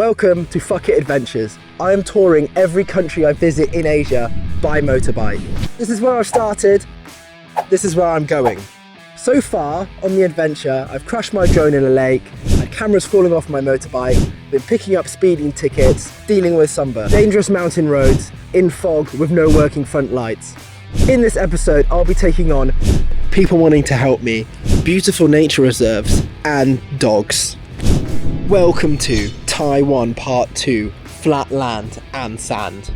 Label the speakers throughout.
Speaker 1: Welcome to Fuck It Adventures. I am touring every country I visit in Asia by motorbike. This is where I've started, this is where I'm going. So far on the adventure, I've crashed my drone in a lake, my camera's falling off my motorbike, been picking up speeding tickets, dealing with sunburn, dangerous mountain roads, in fog with no working front lights. In this episode, I'll be taking on people wanting to help me, beautiful nature reserves, and dogs. Welcome to Taiwan Part 2, Flat Land and Sand.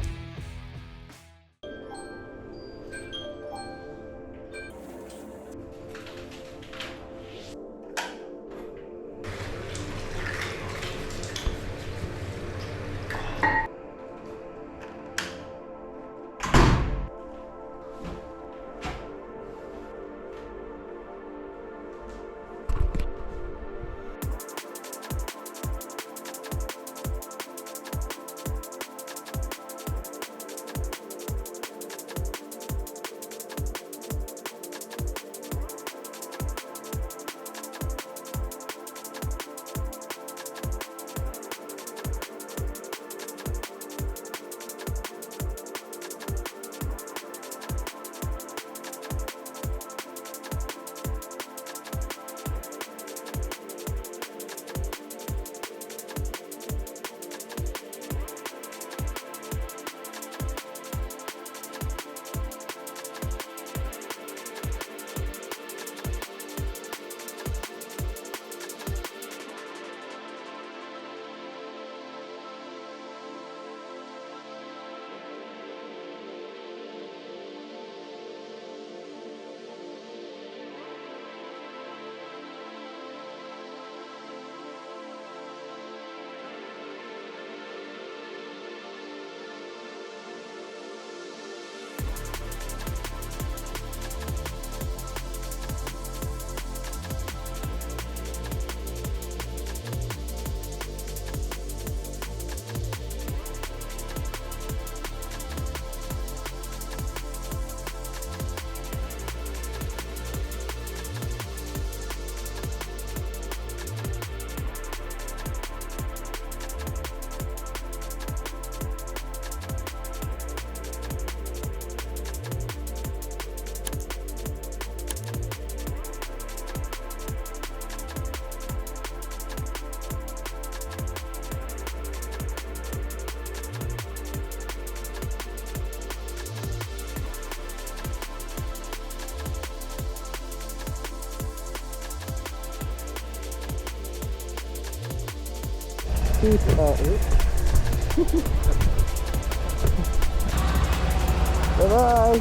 Speaker 1: Bye-bye.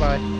Speaker 1: Bye-bye.